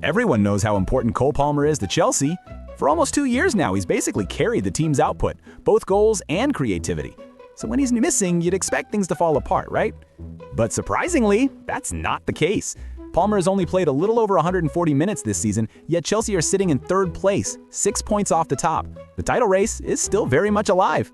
Everyone knows how important Cole Palmer is to Chelsea. For almost 2 years now, he's basically carried the team's output, both goals and creativity. So when he's missing, you'd expect things to fall apart, right? But surprisingly, that's not the case. Palmer has only played a little over 140 minutes this season, yet Chelsea are sitting in 3rd place, 6 points off the top. The title race is still very much alive.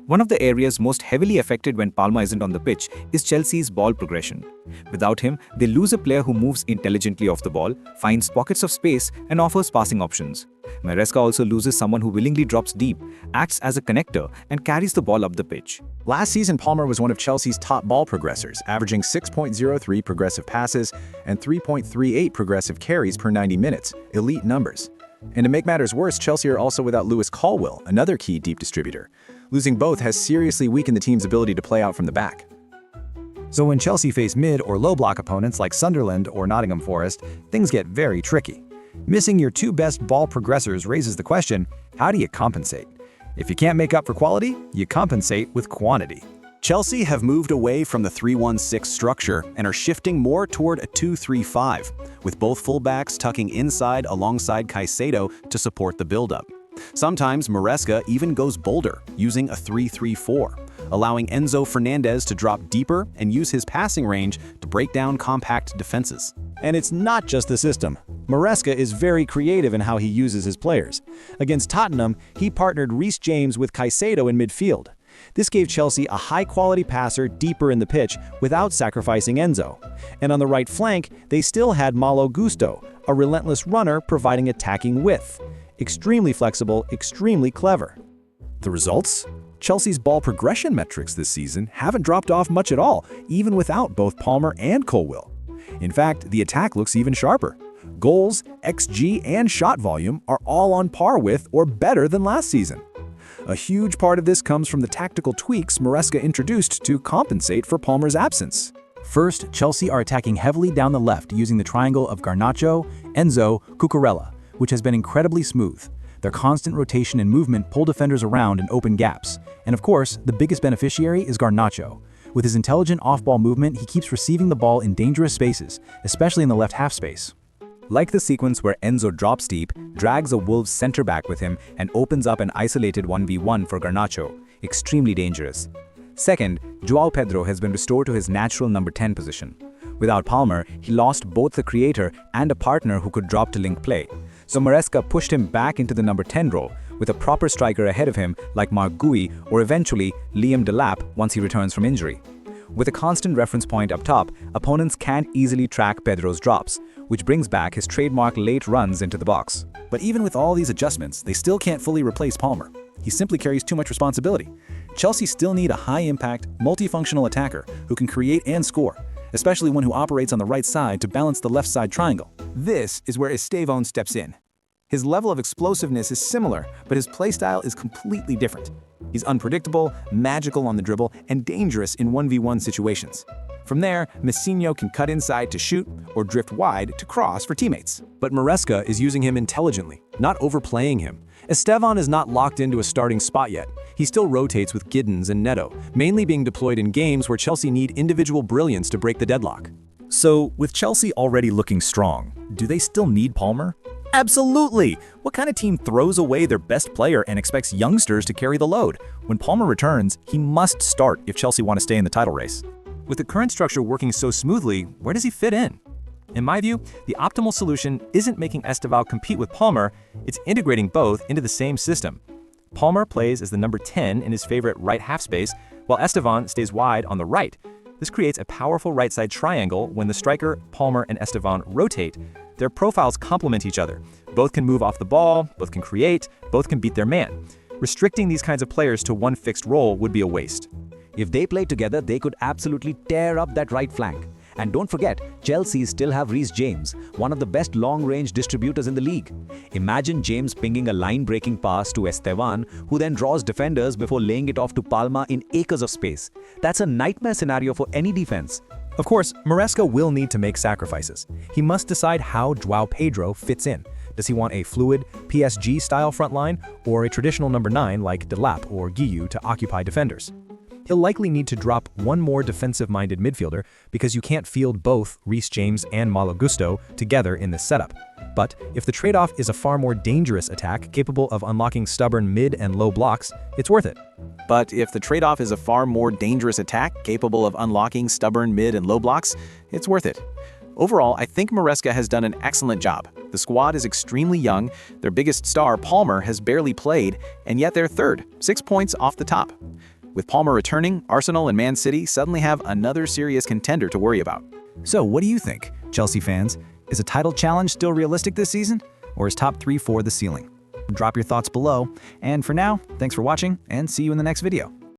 One of the areas most heavily affected when Palmer isn't on the pitch is Chelsea's ball progression. Without him, they lose a player who moves intelligently off the ball, finds pockets of space, and offers passing options. Maresca also loses someone who willingly drops deep, acts as a connector, and carries the ball up the pitch. Last season, Palmer was one of Chelsea's top ball progressors, averaging 6.03 progressive passes and 3.38 progressive carries per 90 minutes, elite numbers. And to make matters worse, Chelsea are also without Lewis Colwill, another key deep distributor. Losing both has seriously weakened the team's ability to play out from the back. So when Chelsea face mid or low block opponents like Sunderland or Nottingham Forest, things get very tricky. Missing your 2 best ball progressors raises the question, how do you compensate? If you can't make up for quality, you compensate with quantity. Chelsea have moved away from the 3-1-6 structure and are shifting more toward a 2-3-5, with both fullbacks tucking inside alongside Caicedo to support the build-up. Sometimes Maresca even goes bolder, using a 3-3-4, allowing Enzo Fernandez to drop deeper and use his passing range to break down compact defenses. And it's not just the system. Maresca is very creative in how he uses his players. Against Tottenham, he partnered Reece James with Caicedo in midfield. This gave Chelsea a high-quality passer deeper in the pitch without sacrificing Enzo. And on the right flank, they still had Malo Gusto, a relentless runner providing attacking width. Extremely flexible, extremely clever. The results? Chelsea's ball progression metrics this season haven't dropped off much at all, even without both Palmer and Colwill. In fact, the attack looks even sharper. Goals, XG, and shot volume are all on par with or better than last season. A huge part of this comes from the tactical tweaks Maresca introduced to compensate for Palmer's absence. First, Chelsea are attacking heavily down the left using the triangle of Garnacho, Enzo, Cucurella, which has been incredibly smooth. Their constant rotation and movement pull defenders around in open gaps. And of course, the biggest beneficiary is Garnacho. With his intelligent off-ball movement, he keeps receiving the ball in dangerous spaces, especially in the left half space. Like the sequence where Enzo drops deep, drags a Wolves center-back with him, and opens up an isolated 1v1 for Garnacho, extremely dangerous. Second, João Pedro has been restored to his natural number 10 position. Without Palmer, he lost both the creator and a partner who could drop to link play. So Maresca pushed him back into the number 10 role, with a proper striker ahead of him like Marc Guéhi or eventually Liam Delap once he returns from injury. With a constant reference point up top, opponents can't easily track Pedro's drops, which brings back his trademark late runs into the box. But even with all these adjustments, they still can't fully replace Palmer. He simply carries too much responsibility. Chelsea still need a high-impact, multifunctional attacker who can create and score, especially one who operates on the right side to balance the left side triangle. This is where Estevão steps in. His level of explosiveness is similar, but his playstyle is completely different. He's unpredictable, magical on the dribble, and dangerous in 1v1 situations. From there, Messinho can cut inside to shoot or drift wide to cross for teammates. But Maresca is using him intelligently, not overplaying him. Estevão is not locked into a starting spot yet. He still rotates with Giddens and Neto, mainly being deployed in games where Chelsea need individual brilliance to break the deadlock. So, with Chelsea already looking strong, do they still need Palmer? Absolutely! What kind of team throws away their best player and expects youngsters to carry the load? When Palmer returns, he must start if Chelsea want to stay in the title race. With the current structure working so smoothly, where does he fit in? In my view, the optimal solution isn't making Estevão compete with Palmer, it's integrating both into the same system. Palmer plays as the number 10 in his favorite right half space, while Estevão stays wide on the right. This creates a powerful right side triangle when the striker, Palmer, and Estevão rotate. Their profiles complement each other. Both can move off the ball, both can create, both can beat their man. Restricting these kinds of players to one fixed role would be a waste. If they play together, they could absolutely tear up that right flank. And don't forget, Chelsea still have Reece James, one of the best long-range distributors in the league. Imagine James pinging a line-breaking pass to Estevão, who then draws defenders before laying it off to Palma in acres of space. That's a nightmare scenario for any defense. Of course, Maresca will need to make sacrifices. He must decide how João Pedro fits in. Does he want a fluid, PSG-style front line, or a traditional number 9 like Delap or Guiu to occupy defenders? He'll likely need to drop one more defensive-minded midfielder because you can't field both Reece James and Malo Gusto together in this setup. But if the trade-off is a far more dangerous attack capable of unlocking stubborn mid and low blocks, it's worth it. But if the trade-off is a far more dangerous attack capable of unlocking stubborn mid and low blocks, it's worth it. Overall, I think Maresca has done an excellent job. The squad is extremely young, their biggest star, Palmer, has barely played, and yet they're third, 6 points off the top. With Palmer returning, Arsenal and Man City suddenly have another serious contender to worry about. So what do you think, Chelsea fans? Is a title challenge still realistic this season? Or is top 3-4 the ceiling? Drop your thoughts below. And for now, thanks for watching, and see you in the next video.